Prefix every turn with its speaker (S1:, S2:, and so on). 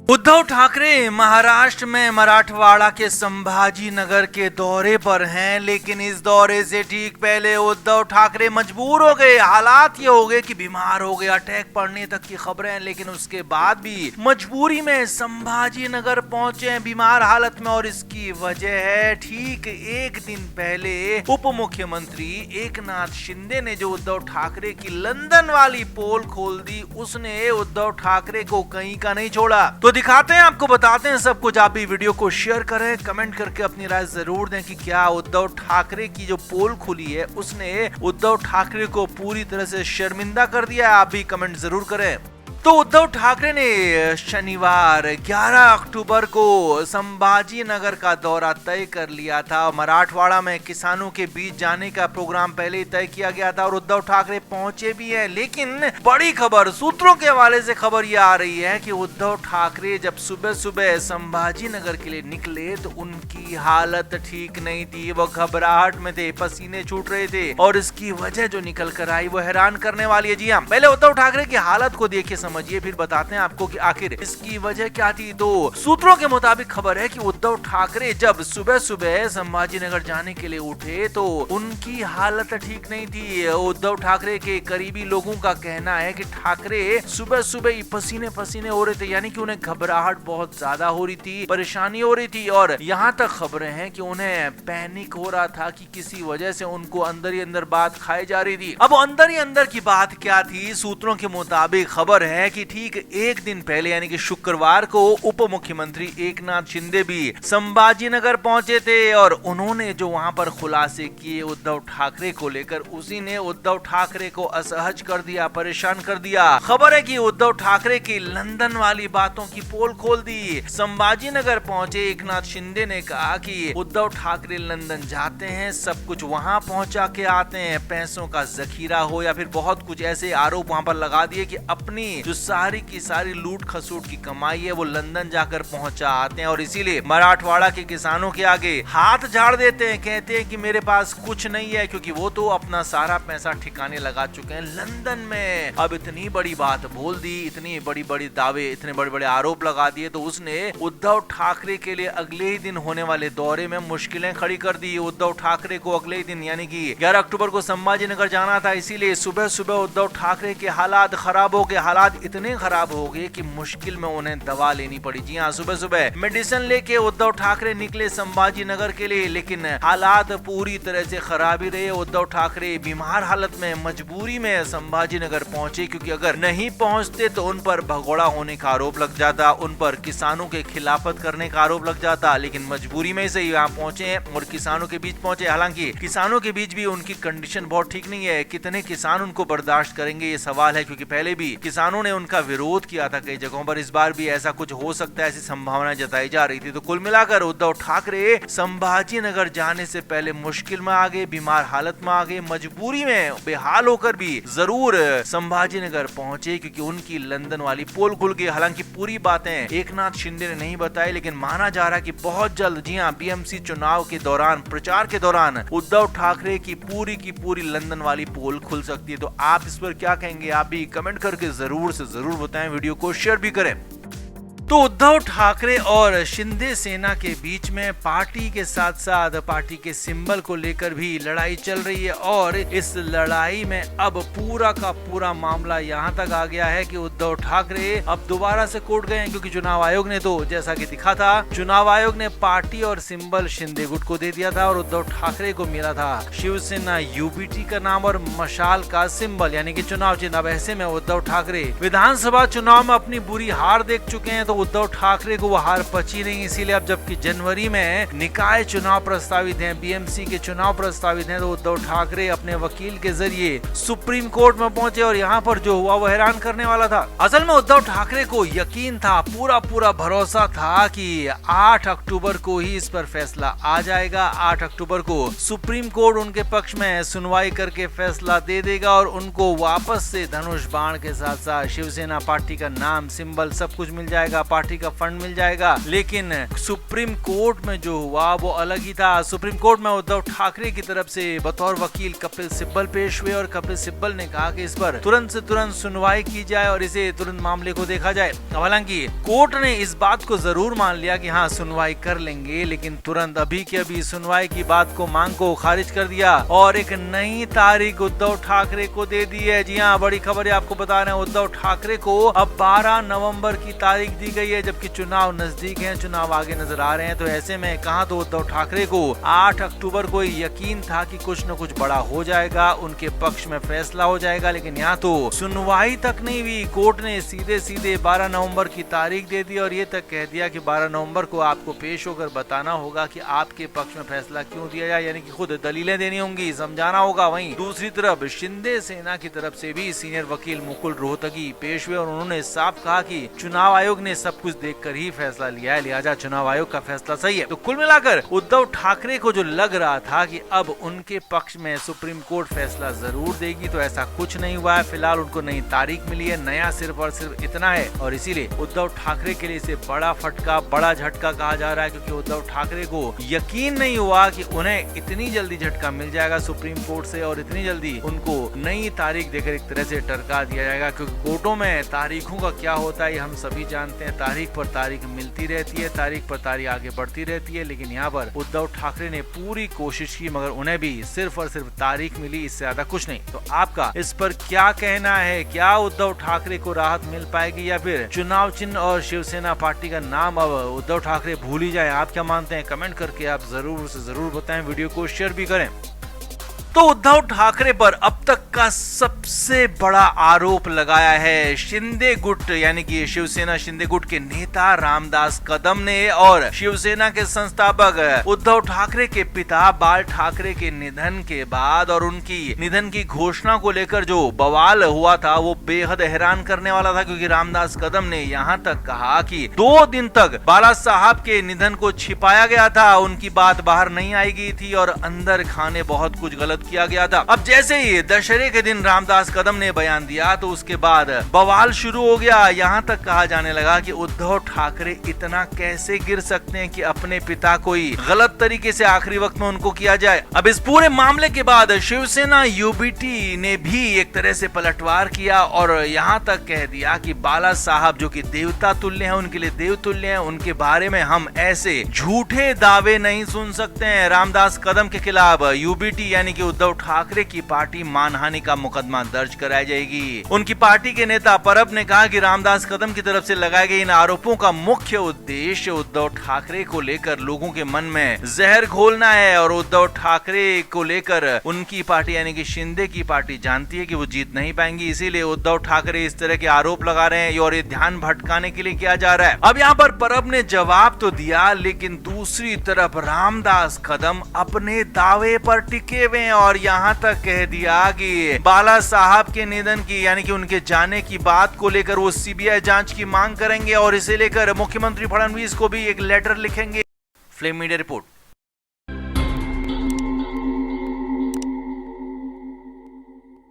S1: उद्धव ठाकरे महाराष्ट्र में मराठवाड़ा के संभाजी नगर के दौरे पर हैं, लेकिन इस दौरे से ठीक पहले उद्धव ठाकरे मजबूर हो गए। हालात ये हो गए कि बीमार हो गए, अटैक पड़ने तक की खबरें हैं, लेकिन उसके बाद भी मजबूरी में संभाजी नगर पहुंचे हैं बीमार हालत में। और इसकी वजह है ठीक एक दिन पहले उप मुख्यमंत्री एकनाथ शिंदे ने जो उद्धव ठाकरे की लंदन वाली पोल खोल दी, उसने उद्धव ठाकरे को कहीं का नहीं छोड़ा। तो दिखाते हैं, आपको बताते हैं सब कुछ। आप भी वीडियो को शेयर करें, कमेंट करके अपनी राय जरूर दें कि क्या उद्धव ठाकरे की जो पोल खुली है उसने उद्धव ठाकरे को पूरी तरह से शर्मिंदा कर दिया है। आप भी कमेंट जरूर करें। तो उद्धव ठाकरे ने शनिवार 11 अक्टूबर को संभाजी नगर का दौरा तय कर लिया था। मराठवाड़ा में किसानों के बीच जाने का प्रोग्राम पहले ही तय किया गया था और उद्धव ठाकरे पहुंचे भी हैं। लेकिन बड़ी खबर, सूत्रों के हवाले से खबर यह आ रही है कि उद्धव ठाकरे जब सुबह सुबह संभाजी नगर के लिए निकले तो उनकी हालत ठीक नहीं थी। वो घबराहट में थे, पसीने छूट रहे थे और इसकी वजह जो निकल कर आई वो हैरान करने वाली है। जी हाँ, पहले उद्धव ठाकरे की हालत को देखिए, समझिए, फिर बताते हैं आपको कि आखिर इसकी वजह क्या थी। तो सूत्रों के मुताबिक खबर है कि उद्धव ठाकरे जब सुबह सुबह संभाजी नगर जाने के लिए उठे तो उनकी हालत ठीक नहीं थी। उद्धव ठाकरे के करीबी लोगों का कहना है कि ठाकरे सुबह सुबह ही पसीने पसीने हो रहे थे, यानी कि उन्हें घबराहट बहुत ज्यादा हो रही थी, परेशानी हो रही थी। और यहाँ तक खबरें हैं कि उन्हें पैनिक हो रहा था कि किसी वजह से उनको अंदर ही अंदर बात खाई जा रही थी। अब अंदर ही अंदर की बात क्या थी? सूत्रों के मुताबिक खबर है कि ठीक एक दिन पहले यानी कि शुक्रवार को उप मुख्यमंत्री एकनाथ शिंदे भी संभाजी नगर पहुंचे थे और उन्होंने जो वहां पर खुलासे किए उद्धव ठाकरे को लेकर, उसी ने उद्धव ठाकरे को असहज कर दिया, परेशान कर दिया। खबर है कि उद्धव ठाकरे की लंदन वाली बातों की पोल खोल दी। संभाजी नगर पहुंचे एकनाथ शिंदे ने कहा कि उद्धव ठाकरे लंदन जाते हैं, सब कुछ वहां पहुंचा के आते हैं, पैसों का जखीरा हो या फिर बहुत कुछ ऐसे आरोप वहां पर लगा दिए कि अपनी जो सारी की सारी लूट खसूट की कमाई है वो लंदन जाकर पहुंचा आते हैं। और इसीलिए मराठवाड़ा के किसानों के आगे हाथ झाड़ देते हैं, कहते हैं कि मेरे पास कुछ नहीं है, क्योंकि वो तो अपना सारा पैसा ठिकाने लगा चुके हैं लंदन में। अब इतनी बड़ी बात बोल दी, इतनी बड़ी बड़ी दावे, इतने बड़े बड़े आरोप लगा दिए, तो उसने उद्धव ठाकरे के लिए अगले ही दिन होने वाले दौरे में मुश्किलें खड़ी कर दी। उद्धव ठाकरे को अगले ही दिन यानी कि 11 अक्टूबर को संभाजी नगर जाना था, इसीलिए सुबह सुबह उद्धव ठाकरे के हालात खराब हो गए। हालात इतने खराब हो गए कि मुश्किल में उन्हें दवा लेनी पड़ी। जी हाँ, सुबह सुबह मेडिसिन लेके उद्धव ठाकरे निकले संभाजी नगर के लिए, लेकिन हालात पूरी तरह से खराब ही रहे। उद्धव ठाकरे बीमार हालत में मजबूरी में संभाजी नगर पहुंचे, क्योंकि अगर नहीं पहुंचते तो उन पर भगोड़ा होने का आरोप लग जाता, उन पर किसानों के खिलाफत करने का आरोप लग जाता। लेकिन मजबूरी में से यहाँ पहुंचे हैं और किसानों के बीच पहुंचे। हालांकि किसानों के बीच भी उनकी कंडीशन बहुत ठीक नहीं है। कितने किसान उनको बर्दाश्त करेंगे ये सवाल है, क्योंकि पहले भी किसानों ने उनका विरोध किया था कई जगहों पर। इस बार भी ऐसा कुछ हो सकता है, ऐसी संभावना जताई जा रही थी। तो कुल मिलाकर उद्धव ठाकरे संभाजी नगर जाने से पहले मुश्किल में आ गए, बीमार हालत में आ गए, मजबूरी में बेहाल होकर भी जरूर संभाजी नगर पहुंचे, क्योंकि उनकी लंदन वाली पोल खुल गई। हालांकि पूरी बातें एकनाथ शिंदे ने नहीं बताई, लेकिन माना जा रहा कि बहुत जल्द, जी हाँ, बीएमसी चुनाव के दौरान, प्रचार के दौरान उद्धव ठाकरे की पूरी लंदन वाली पोल खुल सकती है। तो आप इस पर क्या कहेंगे? आप भी कमेंट करके जरूर से जरूर बताएं, वीडियो को शेयर भी करें। तो उद्धव ठाकरे और शिंदे सेना के बीच में पार्टी के साथ साथ पार्टी के सिंबल को लेकर भी लड़ाई चल रही है और इस लड़ाई में अब पूरा का पूरा मामला यहाँ तक आ गया है कि उद्धव ठाकरे अब दोबारा से कोर्ट गए हैं, क्योंकि चुनाव आयोग ने तो जैसा कि दिखा था, चुनाव आयोग ने पार्टी और सिंबल शिंदे गुट को दे दिया था और उद्धव ठाकरे को मिला था शिवसेना यूबीटी का नाम और मशाल का सिंबल यानी कि चुनाव चिन्ह। अब ऐसे में उद्धव ठाकरे विधानसभा चुनाव में अपनी बुरी हार देख चुके हैं, तो उद्धव ठाकरे को वो हार पची नहीं। इसीलिए अब जबकि जनवरी में निकाय चुनाव प्रस्तावित हैं, बीएमसी के चुनाव प्रस्तावित हैं, तो उद्धव ठाकरे अपने वकील के जरिए सुप्रीम कोर्ट में पहुंचे और यहाँ पर जो हुआ वो हैरान करने वाला था। असल में उद्धव ठाकरे को यकीन था, पूरा भरोसा था कि 8 अक्टूबर को ही इस पर फैसला आ जाएगा। 8 अक्टूबर को सुप्रीम कोर्ट उनके पक्ष में सुनवाई करके फैसला दे देगा और उनको वापस से धनुष बाण के साथ साथ शिवसेना पार्टी का नाम, सिंबल, सब कुछ मिल जाएगा। पार्टी का फंड मिल जाएगा। लेकिन सुप्रीम कोर्ट में जो हुआ वो अलग ही था। सुप्रीम कोर्ट में उद्धव ठाकरे की तरफ से बतौर वकील कपिल सिब्बल पेश हुए और कपिल सिब्बल ने कहा कि इस पर तुरंत से तुरंत सुनवाई की जाए और इसे तुरंत मामले को देखा जाए। हालांकि कोर्ट ने इस बात को जरूर मान लिया कि हाँ सुनवाई कर लेंगे, लेकिन तुरंत अभी के अभी सुनवाई की बात को मांग को खारिज कर दिया और एक नई तारीख उद्धव ठाकरे को दे दी है। जी हाँ, बड़ी खबर है, आपको बता रहे हैं उद्धव ठाकरे को अब 12 नवंबर की तारीख दी गई है, जबकि चुनाव नजदीक है, चुनाव आगे नजर आ रहे हैं। तो ऐसे में कहा तो उद्धव ठाकरे को 8 अक्टूबर को यकीन था कि कुछ न कुछ बड़ा हो जाएगा, उनके पक्ष में फैसला हो जाएगा, लेकिन यहाँ तो सुनवाई तक नहीं हुई। कोर्ट ने सीधे सीधे 12 नवंबर की तारीख दे दी और ये तक कह दिया कि 12 नवंबर को आपको पेश होकर बताना होगा कि आपके पक्ष में फैसला क्यों दिया जाए, यानी कि खुद दलीलें देनी होंगी, समझाना होगा। वहीं दूसरी तरफ शिंदे सेना की तरफ से भी सीनियर वकील मुकुल रोहतगी पेश हुए और उन्होंने साफ कहा कि चुनाव आयोग ने सब कुछ देखकर ही फैसला लिया है, लिहाजा चुनाव आयोग का फैसला सही है। तो कुल मिलाकर उद्धव ठाकरे को जो लग रहा था कि अब उनके पक्ष में सुप्रीम कोर्ट फैसला जरूर देगी, तो ऐसा कुछ नहीं हुआ है। फिलहाल उनको नई तारीख मिली है, नया सिर्फ और सिर्फ इतना है और इसीलिए उद्धव ठाकरे के लिए इसे बड़ा फटका, बड़ा झटका कहा जा रहा है, क्योंकि उद्धव ठाकरे को यकीन नहीं हुआ कि उन्हें इतनी जल्दी झटका मिल जाएगा सुप्रीम कोर्ट से और इतनी जल्दी उनको नई तारीख देकर एक तरह से टरका दिया जाएगा। क्योंकि कोर्टों में तारीखों का क्या होता है हम सभी जानते हैं, तारीख पर तारीख मिलती रहती है, तारीख पर तारीख आगे बढ़ती रहती है, लेकिन यहाँ पर उद्धव ठाकरे ने पूरी कोशिश की मगर उन्हें भी सिर्फ और सिर्फ तारीख मिली, इससे ज्यादा कुछ नहीं। तो आपका इस पर क्या कहना है? क्या उद्धव ठाकरे को राहत मिल पाएगी या फिर चुनाव चिन्ह और शिवसेना पार्टी का नाम अब उद्धव ठाकरे भूल ही जाए? आप क्या मानते हैं? कमेंट करके आप जरूर से जरूर बताएं, वीडियो को शेयर भी करें। तो उद्धव ठाकरे पर अब तक का सबसे बड़ा आरोप लगाया है शिंदे गुट यानी कि शिवसेना शिंदे गुट के नेता रामदास कदम ने और शिवसेना के संस्थापक उद्धव ठाकरे के पिता बाल ठाकरे के निधन के बाद और उनकी निधन की घोषणा को लेकर जो बवाल हुआ था वो बेहद हैरान करने वाला था, क्योंकि रामदास कदम ने यहाँ तक कहा कि 2 दिन तक बाला साहब के निधन को छिपाया गया था, उनकी बात बाहर नहीं आई गई थी और अंदर खाने बहुत कुछ गलत किया गया था। अब जैसे ही दशहरे के दिन रामदास कदम ने बयान दिया तो उसके बाद बवाल शुरू हो गया। यहाँ तक कहा जाने लगा कि उद्धव ठाकरे इतना कैसे गिर सकते हैं कि अपने पिता को ही गलत तरीके से आखिरी वक्त में उनको किया जाए। अब इस पूरे मामले के बाद शिवसेना यूबीटी ने भी एक तरह से पलटवार किया और यहाँ तक कह दिया कि बाला साहब जो कि देवता तुल्य हैं, उनके लिए देवतुल्य हैं, उनके बारे में हम ऐसे झूठे दावे नहीं सुन सकते हैं। रामदास कदम के खिलाफ यूबीटी यानी कि उद्धव ठाकरे की पार्टी मानहानि का मुकदमा दर्ज कराई जाएगी। उनकी पार्टी के नेता परब ने कहा कि रामदास कदम की तरफ से लगाए गए इन आरोपों का मुख्य उद्देश्य उद्धव ठाकरे को लेकर लोगों के मन में जहर घोलना है और उद्धव ठाकरे को लेकर उनकी पार्टी यानी कि शिंदे की पार्टी जानती है कि वो जीत नहीं पाएंगी, इसीलिए उद्धव ठाकरे इस तरह के आरोप लगा रहे हैं और ये ध्यान भटकाने के लिए किया जा रहा है। अब यहाँ पर परब ने जवाब तो दिया, लेकिन दूसरी तरफ रामदास कदम अपने दावे पर टिके हुए हैं और यहाँ तक कह दिया कि बाला साहब के निधन की यानी कि उनके जाने की बात को लेकर वो सीबीआई जांच की मांग करेंगे और इसे लेकर मुख्यमंत्री फडणवीस को भी एक लेटर लिखेंगे। Flame media report.